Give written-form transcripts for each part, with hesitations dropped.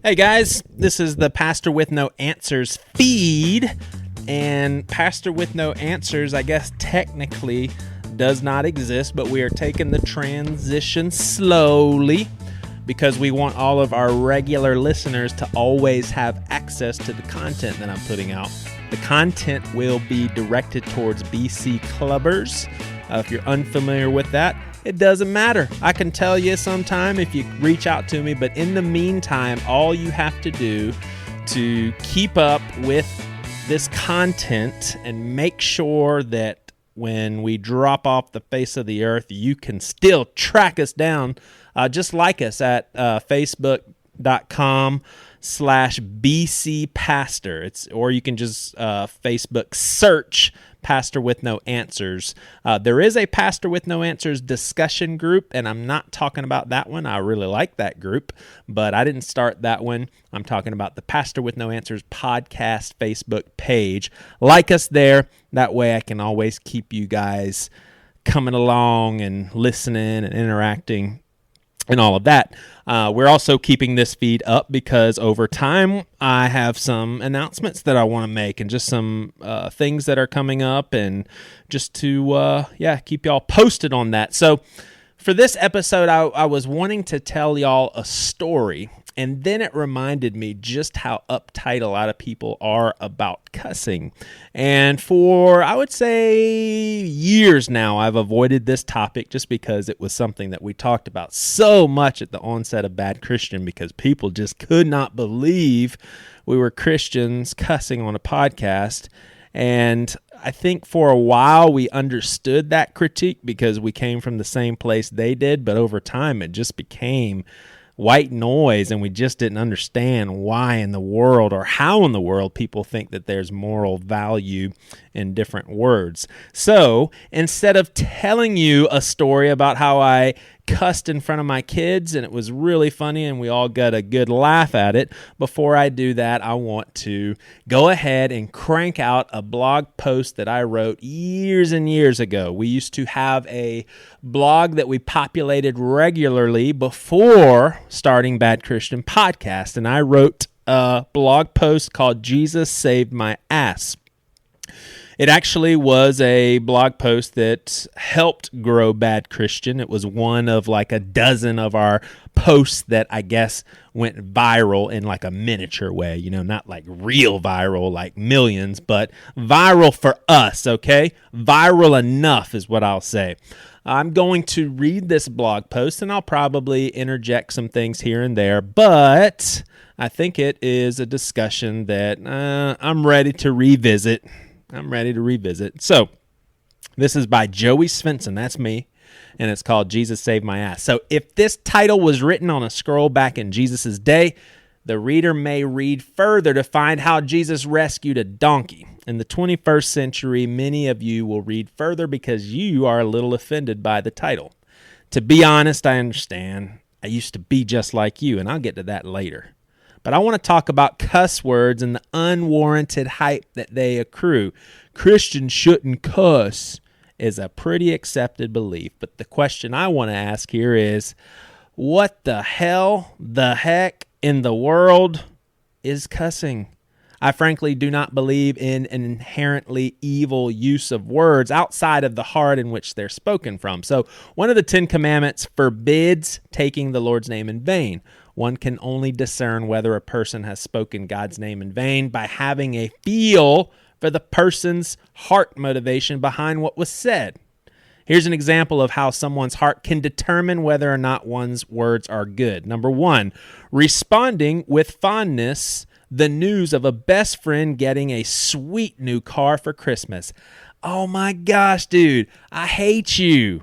Hey guys, this is the Pastor with No Answers feed, and Pastor with No Answers, I guess technically does not exist, but we are taking the transition slowly because we want all of our regular listeners to always have access to the content that I'm putting out. The content will be directed towards BC Clubbers. If you're unfamiliar with that, it doesn't matter. I can tell you sometime if you reach out to me, but in the meantime, all you have to do to keep up with this content and make sure that when we drop off the face of the earth, you can still track us down. Just like us at facebook.com/BC Pastor. Or you can just Facebook search Pastor with No Answers. There is a Pastor with No Answers discussion group, and I'm not talking about that one. I really like that group, but I didn't start that one. I'm talking about the Pastor with No Answers podcast Facebook page. Like us there. That way I can always keep you guys coming along and listening and interacting and all of that. We're also keeping this feed up because over time I have some announcements that I want to make and just some things that are coming up, and just to keep y'all posted on that. So for this episode, I was wanting to tell y'all a story, and then it reminded me just how uptight a lot of people are about cussing. And for, I would say, years now, I've avoided this topic just because it was something that we talked about so much at the onset of Bad Christian, because people just could not believe we were Christians cussing on a podcast. And I think for a while we understood that critique because we came from the same place they did, but over time it just became white noise, and we just didn't understand why in the world or how in the world people think that there's moral value in different words. So instead of telling you a story about how I cussed in front of my kids and it was really funny and we all got a good laugh at it, before I do that, I want to go ahead and crank out a blog post that I wrote years and years ago. We used to have a blog that we populated regularly before starting Bad Christian Podcast, and I wrote a blog post called Jesus Saved My Ass. It actually was a blog post that helped grow Bad Christian. It was one of like a dozen of our posts that I guess went viral in like a miniature way, not like real viral like millions, but viral for us, okay? Viral enough is what I'll say. I'm going to read this blog post, and I'll probably interject some things here and there, but I think it is a discussion that I'm ready to revisit. So this is by Joey Svendsen. That's me. And it's called Jesus Saved My Ass. So if this title was written on a scroll back in Jesus' day, the reader may read further to find how Jesus rescued a donkey. In the 21st century, many of you will read further because you are a little offended by the title. To be honest, I understand. I used to be just like you, and I'll get to that later. But I want to talk about cuss words and the unwarranted hype that they accrue. Christians shouldn't cuss is a pretty accepted belief. But the question I want to ask here is, what the heck in the world is cussing? I frankly do not believe in an inherently evil use of words outside of the heart in which they're spoken from. So one of the 10 Commandments forbids taking the Lord's name in vain. One can only discern whether a person has spoken God's name in vain by having a feel for the person's heart motivation behind what was said. Here's an example of how someone's heart can determine whether or not one's words are good. Number 1, responding with fondness the news of a best friend getting a sweet new car for Christmas. Oh my gosh, dude, I hate you.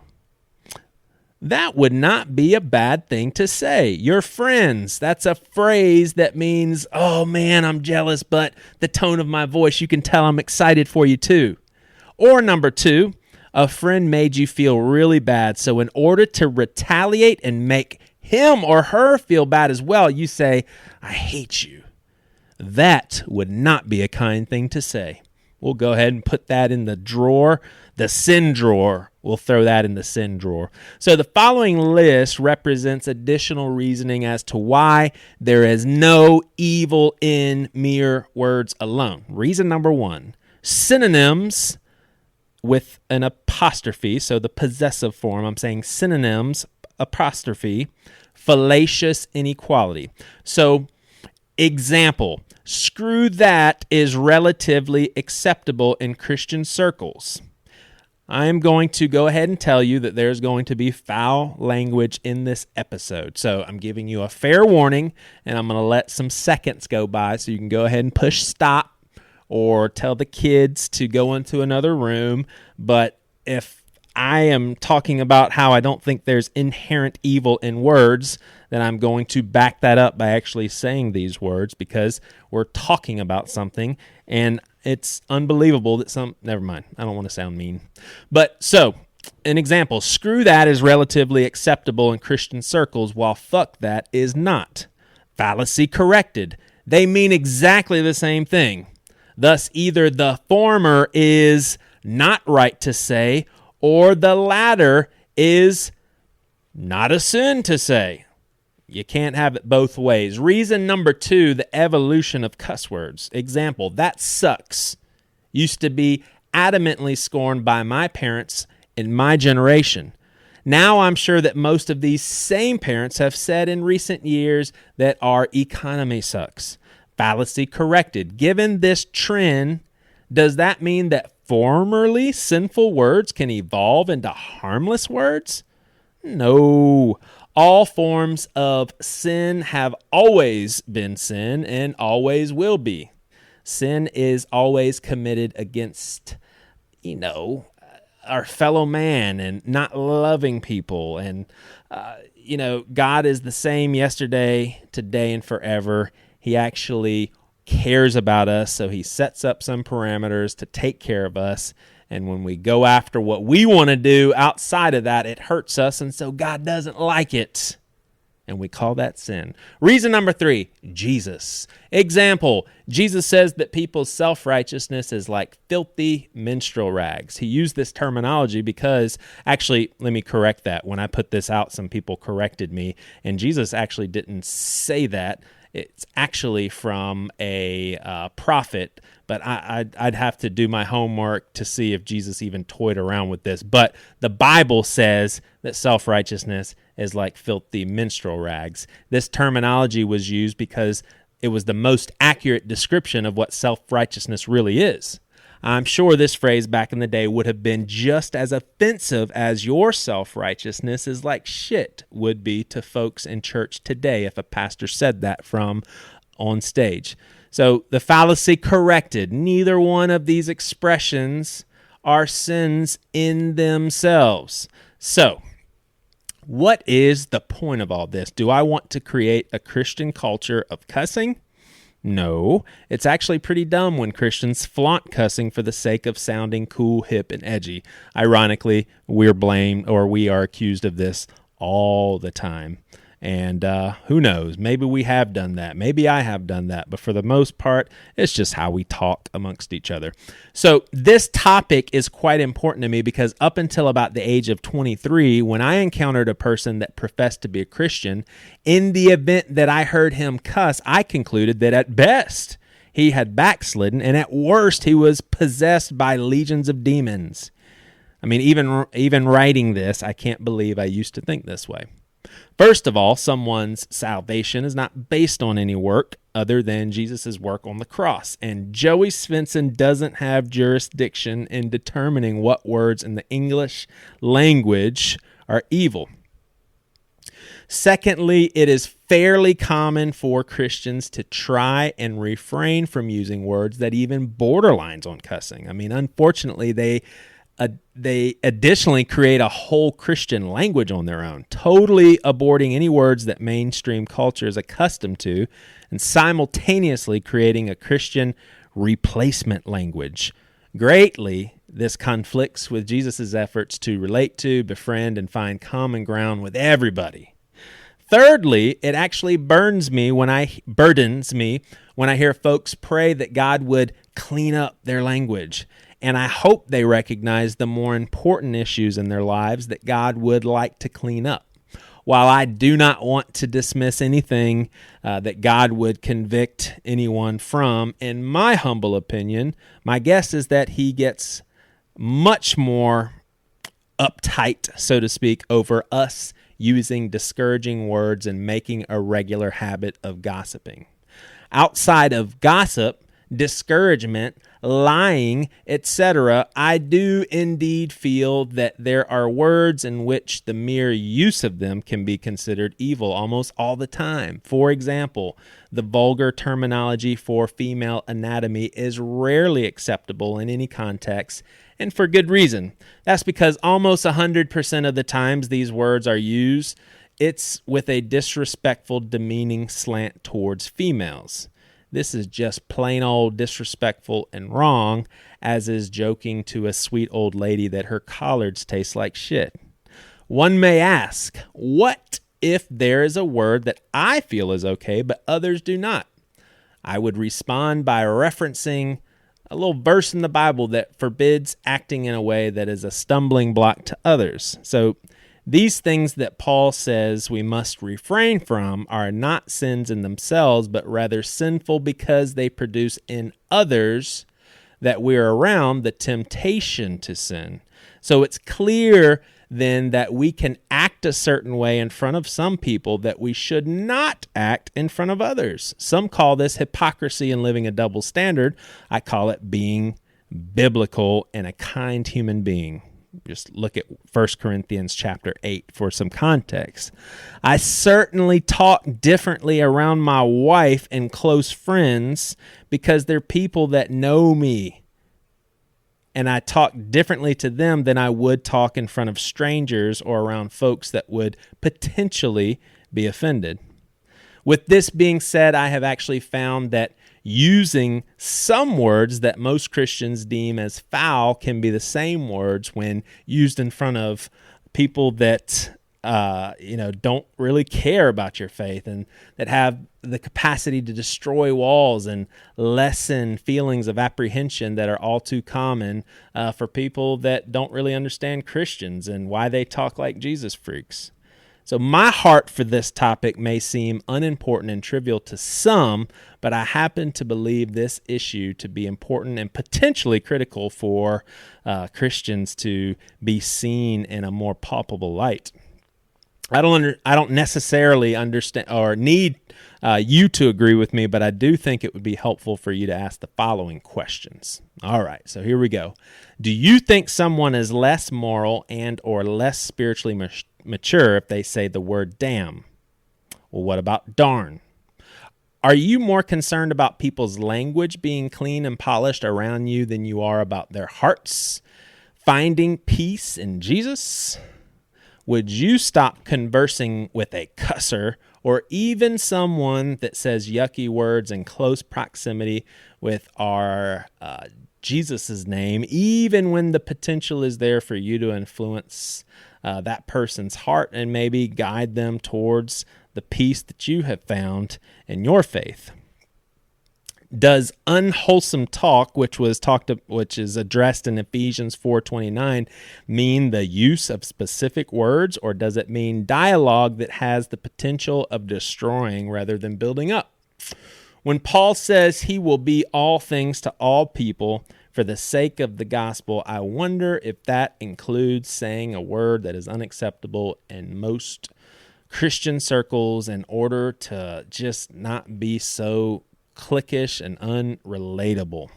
That would not be a bad thing to say. Your friends, that's a phrase that means, oh man, I'm jealous, but the tone of my voice, you can tell I'm excited for you too. Or number 2, a friend made you feel really bad, so in order to retaliate and make him or her feel bad as well, you say, I hate you. That would not be a kind thing to say. We'll go ahead and put that in the drawer, the sin drawer, We'll throw that in the sin drawer. So the following list represents additional reasoning as to why there is no evil in mere words alone. Reason number 1, synonyms with an apostrophe, so the possessive form, I'm saying synonyms, apostrophe, fallacious inequality. So, example, screw that is relatively acceptable in Christian circles. I am going to go ahead and tell you that there's going to be foul language in this episode. So I'm giving you a fair warning, and I'm going to let some seconds go by so you can go ahead and push stop or tell the kids to go into another room. But if I am talking about how I don't think there's inherent evil in words, then I'm going to back that up by actually saying these words, because we're talking about something, and it's unbelievable that never mind, I don't want to sound mean. But so, an example, screw that is relatively acceptable in Christian circles, while fuck that is not. Fallacy corrected. They mean exactly the same thing. Thus, either the former is not right to say, or the latter is not a sin to say. You can't have it both ways. Reason number 2, the evolution of cuss words. Example, that sucks used to be adamantly scorned by my parents in my generation. Now I'm sure that most of these same parents have said in recent years that our economy sucks. Fallacy corrected. Given this trend, does that mean that formerly sinful words can evolve into harmless words? No. All forms of sin have always been sin and always will be. Sin is always committed against, our fellow man and not loving people. And, God is the same yesterday, today, and forever. He actually cares about us, so he sets up some parameters to take care of us. And when we go after what we want to do outside of that, it hurts us, and so God doesn't like it. And we call that sin. Reason number 3, Jesus. Example, Jesus says that people's self-righteousness is like filthy menstrual rags. He used this terminology because, actually, let me correct that. When I put this out, some people corrected me, and Jesus actually didn't say that. It's actually from a prophet, but I'd have to do my homework to see if Jesus even toyed around with this. But the Bible says that self-righteousness is like filthy menstrual rags. This terminology was used because it was the most accurate description of what self-righteousness really is. I'm sure this phrase back in the day would have been just as offensive as your self-righteousness is like shit would be to folks in church today if a pastor said that from on stage. So the fallacy corrected. Neither one of these expressions are sins in themselves. So, what is the point of all this? Do I want to create a Christian culture of cussing? No, it's actually pretty dumb when Christians flaunt cussing for the sake of sounding cool, hip, and edgy. Ironically, we're blamed, or we are accused of this all the time. And who knows, maybe we have done that. Maybe I have done that. But for the most part, it's just how we talk amongst each other. So this topic is quite important to me because up until about the age of 23, when I encountered a person that professed to be a Christian, in the event that I heard him cuss, I concluded that at best he had backslidden, and at worst he was possessed by legions of demons. I mean, even writing this, I can't believe I used to think this way. First of all, someone's salvation is not based on any work other than Jesus' work on the cross. And Joey Svendsen doesn't have jurisdiction in determining what words in the English language are evil. Secondly, it is fairly common for Christians to try and refrain from using words that even borderlines on cussing. I mean, unfortunately, they additionally create a whole Christian language on their own, totally aborting any words that mainstream culture is accustomed to, and simultaneously creating a Christian replacement language. Greatly, this conflicts with Jesus' efforts to relate to, befriend, and find common ground with everybody. Thirdly, it actually burdens me when I hear folks pray that God would clean up their language. and I hope they recognize the more important issues in their lives that God would like to clean up. While I do not want to dismiss anything that God would convict anyone from, in my humble opinion, my guess is that he gets much more uptight, so to speak, over us using discouraging words and making a regular habit of gossiping. Outside of gossip, discouragement, lying, etc., I do indeed feel that there are words in which the mere use of them can be considered evil almost all the time. For example, the vulgar terminology for female anatomy is rarely acceptable in any context, and for good reason. That's because almost 100% of the times these words are used, it's with a disrespectful, demeaning slant towards females. This is just plain old disrespectful and wrong, as is joking to a sweet old lady that her collards taste like shit. One may ask, what if there is a word that I feel is okay, but others do not? I would respond by referencing a little verse in the Bible that forbids acting in a way that is a stumbling block to others. So these things that Paul says we must refrain from are not sins in themselves, but rather sinful because they produce in others that we're around the temptation to sin. So it's clear then that we can act a certain way in front of some people that we should not act in front of others. Some call this hypocrisy and living a double standard. I call it being biblical and a kind human being. Just look at 1 Corinthians chapter 8 for some context. I certainly talk differently around my wife and close friends because they're people that know me. And I talk differently to them than I would talk in front of strangers or around folks that would potentially be offended. With this being said, I have actually found that using some words that most Christians deem as foul can be the same words when used in front of people that don't really care about your faith and that have the capacity to destroy walls and lessen feelings of apprehension that are all too common for people that don't really understand Christians and why they talk like Jesus freaks. So my heart for this topic may seem unimportant and trivial to some, but I happen to believe this issue to be important and potentially critical for Christians to be seen in a more palpable light. I don't necessarily understand or need you to agree with me, but I do think it would be helpful for you to ask the following questions. All right, so here we go. Do you think someone is less moral and or less spiritually mature if they say the word damn? Well, what about darn? Are you more concerned about people's language being clean and polished around you than you are about their hearts finding peace in Jesus? Would you stop conversing with a cusser or even someone that says yucky words in close proximity with our Jesus' name, even when the potential is there for you to influence that person's heart and maybe guide them towards the peace that you have found in your faith? Does unwholesome talk, which is addressed in Ephesians 4:29, mean the use of specific words, or does it mean dialogue that has the potential of destroying rather than building up? When Paul says he will be all things to all people for the sake of the gospel, I wonder if that includes saying a word that is unacceptable in most Christian circles in order to just not be so cliquish and unrelatable.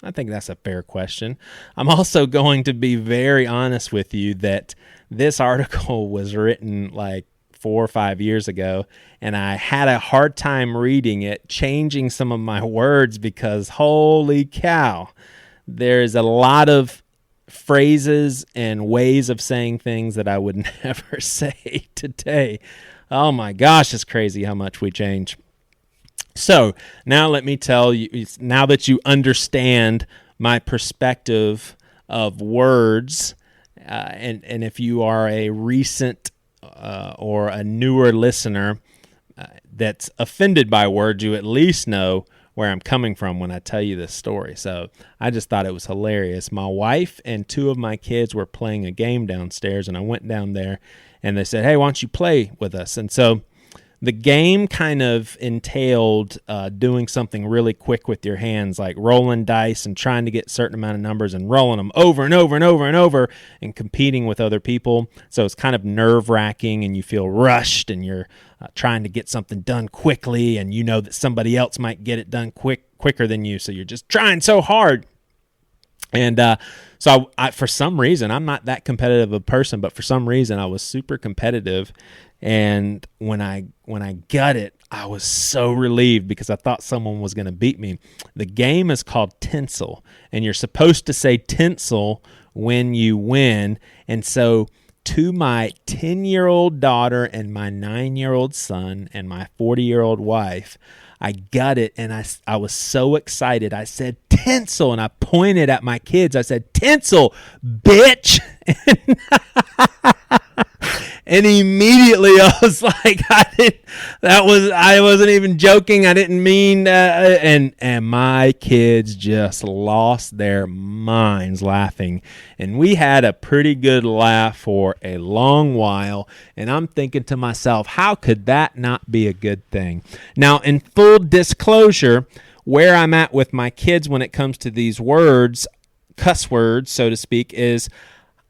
I think that's a fair question. I'm also going to be very honest with you that this article was written like 4 or 5 years ago, and I had a hard time reading it, changing some of my words because holy cow, there's a lot of phrases and ways of saying things that I would never say today. Oh my gosh, it's crazy how much we change. So now let me tell you, now that you understand my perspective of words, and if you are a recent or a newer listener that's offended by words, you at least know where I'm coming from when I tell you this story. So I just thought it was hilarious. My wife and two of my kids were playing a game downstairs, and I went down there, and they said, hey, why don't you play with us? And so the game kind of entailed doing something really quick with your hands, like rolling dice and trying to get a certain amount of numbers and rolling them over and over and over and over and competing with other people. So it's kind of nerve-wracking, and you feel rushed, and you're trying to get something done quickly, and you know that somebody else might get it done quicker than you, so you're just trying so hard. And so I, for some reason, I'm not that competitive a person, but for some reason I was super competitive. And when I got it, I was so relieved because I thought someone was going to beat me. The game is called Tinsel, and you're supposed to say tinsel when you win. And so to my 10-year-old daughter and my 9-year-old son and my 40-year-old wife, I got it, and I was so excited. I said, tinsel, and I pointed at my kids. I said, tinsel, bitch. And immediately I was like, I wasn't even joking. I didn't mean, and my kids just lost their minds laughing. And we had a pretty good laugh for a long while. And I'm thinking to myself, how could that not be a good thing? Now, in full disclosure, where I'm at with my kids when it comes to these words, cuss words, so to speak, is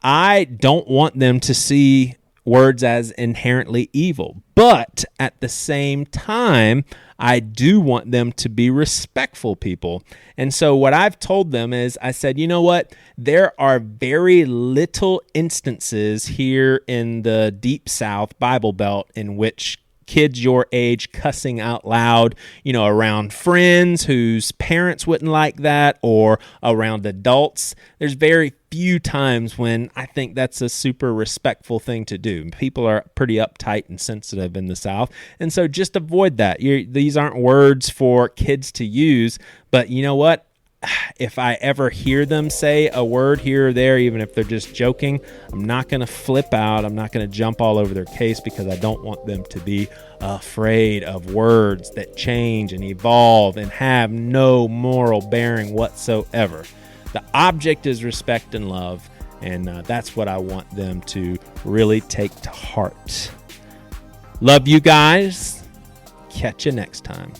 I don't want them to see words as inherently evil. But at the same time, I do want them to be respectful people. And so what I've told them is, I said, you know what? There are very little instances here in the Deep South Bible Belt in which kids your age cussing out loud, around friends whose parents wouldn't like that, or around adults. There's very few times when I think that's a super respectful thing to do. People are pretty uptight and sensitive in the South, and so just avoid that. These aren't words for kids to use, but you know what? If I ever hear them say a word here or there, even if they're just joking, I'm not going to flip out. I'm not going to jump all over their case, because I don't want them to be afraid of words that change and evolve and have no moral bearing whatsoever. The object is respect and love, and that's what I want them to really take to heart. Love you guys. Catch you next time.